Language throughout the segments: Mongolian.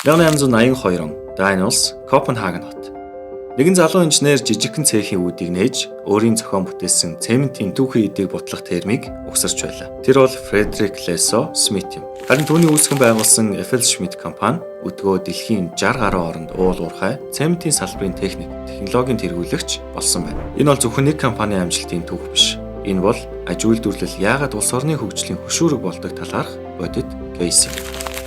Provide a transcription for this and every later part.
1882 он Daniels Копенгаген хот. Нэгэн залуу инженер жижигхэн цехийн үүдийг нээж өөрийн зохион бүтээсэн цементийн түүхэн эдийг бутлах термийг угсарч байлаа. Тэр бол Фредерик Лесо Смит юм. Харин түүний үүсгэн байгуулсан FLSmidth компани өдгөө дэлхийн 60 гаруй оронд уул уурхай цементийн салбарын техник, технологийн тэргүүлэгч болсон байна. Энэ бол зөвхөн нэг компанийн амжилтын түүх биш. Энэ бол аж үйлдвэрлэл яагаад улс орны хөгжлийн хөшүүрэг болдог талаарх бодит кейс юм.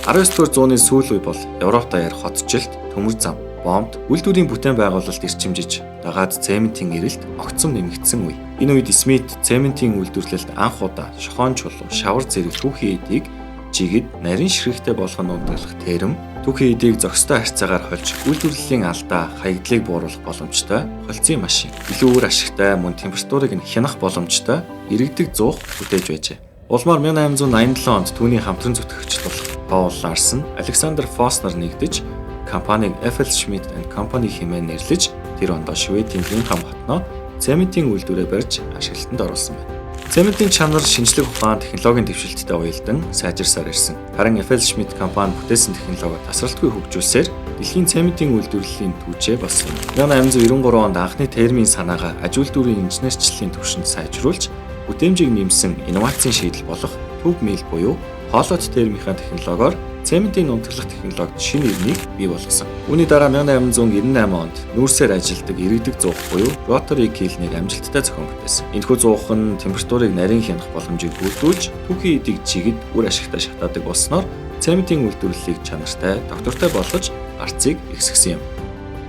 19-р зууны сүүл үе бол Европ даяар хотчлт, төмөр зам, бомбд, үйлдвэрийн бүтээн байгуулалт эрчимжиж, дагаад цементийн эрэлт огцом нэмэгдсэн үе. Энэ үед Смит цементийн үйлдвэрлэлд анх удаа шохон чулуу, шавар зэрэг түүхийн эдийг жигэд нарийн ширхэгтэй болгон унтгалах терм, түүхийн эдийг зохистой харьцаагаар хольж үйлдвэрлэлийн алдаа, хаягдлыг бууруулах боломжтой холцын машин, илүү өөр ашигтай мөн температурыг нь хянах боломжтой иргэдэг зуух бүтээж байжээ. Улмаар 1887 онд түүний хамтран зүтгэгч болох Paul Larsen, Alexander Foster нэгдэж компаниг FLSmidth & Company хэмээн нэрлэж тэр ондоо Шведийн Линхам хотноо цементийн үйлдвэрээ барьж ашиглалтанд оруулсан байна. Цементийн чанар шинжлэх ухаан технологийн дэвшилттэй уялдан сайжирсаар ирсэн. Харин FLSmidth компани бүтээсэн технологи тасралтгүй хөгжүүлсээр дэлхийн цементийн үйлдвэрлэлийн түүчээ болсон. 1893 онд анхны термийн санаагаа аж үйлдвэрийн инженерчлэлийн түвшинд сайжруулж бүтээмжийг нэмсэн инновацийн шийдэл болох төв мэл буюу хоолойт термийн технологиор цементийн унтгалах технологид шинэ ирмийг бий болгосон. Үүний дараа 1898 онд нүүрсээр ажилдаг иргэдэг зуух буюу rotary kiln-ыг амжилттай зохион бүтээсэн. Энэхүү зуух нь температурыг нарийн хянах боломжийг бүрдүүлж түүхийн эдийг жигэд үр ашигтай шатаадаг болсноор цементийн үйлдвэрлэлийг чанартай, доктортой болгож арцыг ихсгэсэн юм.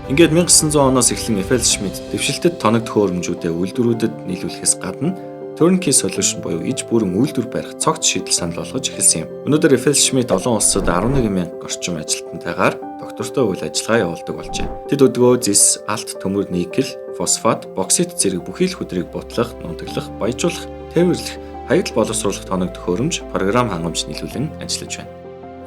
Ингээд 1900 оноос эхлэн FLSmidth дэвшилтэд тоног төхөөрөмжүүдээ үйлдвэрүүдэд нийлүүлэхээс гадна turnkey solution буюу иж бүрэн үйлдвэр барих цогц шийдэл санал болгож эхэлсэн юм. Өнөөдөр FLSmidth олон улсад 11,000 орчим ажилтнтайгаар доктортой үйл ажиллагаа явуулдаг болжээ. Тэд өдгөө зис, алт, төмөр, никель, фосфат, боксит зэрэг бүхий л хөдрийг бутлах, нунтаглах, баяжуулах, тээвэрлэх, хаягдл боловсруулах тоног төхөөрөмж, програм хангамж нийлүүлэн ажиллаж байна.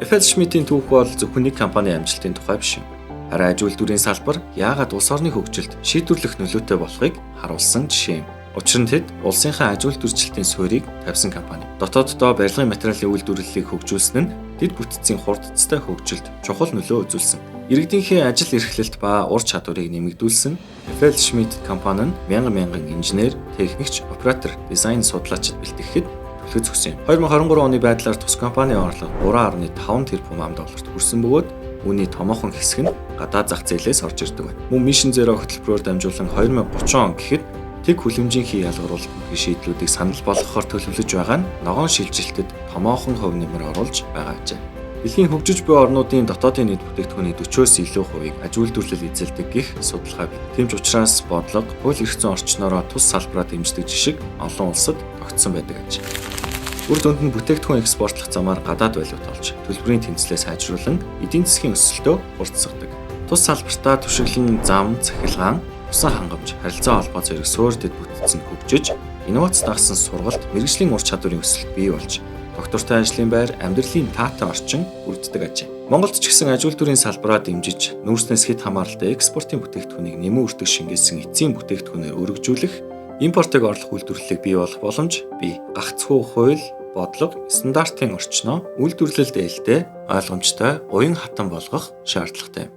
FLSmidth-ийн түүх бол зөвхөн нэг компанийн амжилтын тухай биш юм. Харин аж үйлдвэрийн салбар яагаад улс орны хөгжилд шийдвэрлэх нөлөөтэй болохыг харуулсан жишээ юм. Учир нь тэд улсынхаа аж үйлдвэрчлэлтийн суурийг тавьсан компани. Дотооддоо барилгын материалын үйлдвэрлэлийг хөгжүүлсэн нь тэд бүтцийн хурдцтай хөгжилд чухал нөлөө үзүүлсэн. Иргэдийнхээ ажил эрхлэлт ба ур чадварыг нэмэгдүүлсэн FLSmidth компани нь мянган инженер, техникч, оператор, дизайн судлаачид бэлтгэхэд төлөв зөксөн юм. 2023 оны байдлаар тус компанийн орлого 3.5 тэрбум $д хүрсэн бөгөөд үүний томоохон хэсэг нь гадаад зах зээлээс орж ирдэг байна. Мөн Mission Zero хөтөлбөрөөр дамжуулан 2030 он гэхэд тэг хүлэмжийн ялгаруулах бүхий шийдлүүдийг санал болгохоор төлөвлөж байгаа нь ногоон шилжилтэд томоохон хувь нэмэр оруулж байгаа ажээ. Дэлхийн хөгжиж буй орнуудын дотоодын нийт бүтээгдэхүүний 40-оос илүү хувийг аж үйлдвэрлэл эзэлдэг гэх судалгаа бий. Тэмч учраас бодлого, хууль эрх зүйн орчноороо тус салбараа дэмждэг жишг олон улсад тогтсон байдаг аж. Үр дүнд нь бүтээгдэхүүн экспортлох замаар гадаад валют олж, төлбөрийн тэнцлээ сайжруулан эдийн засгийн өсөлтөө хурцсагдаг. Тус салбартаа түшиглэн зам, цахилгаан, усан хангамж, харилцаа холбоо зэрэг суурьдэд бүтцэн хөгжиж, инновац дагсан сургалт, мэргэжлийн ур чадварын өсөлт бий болж, доктортой ажлын байр, амьдралын таатай орчин бүрддэг ажээ. Монголд ч гэсэн аж үйлдвэрийн салбараа дэмжиж, нүүрснээс хэд хамааралтай экспортын бүтээгдэхүүнийг нэмэн үрдэг шингээсэн эцсийн бүтээгдэхүүнээр өргөжүүлэх, импортыг орлох үйлдвэрлэлийг бий болох боломж бий. Гагцхүү хууль, бодлого, стандартын орчноо үйлдвэрлэлд ээлтэй, ойлгомжтой, уян хатан болгох шаардлагатай.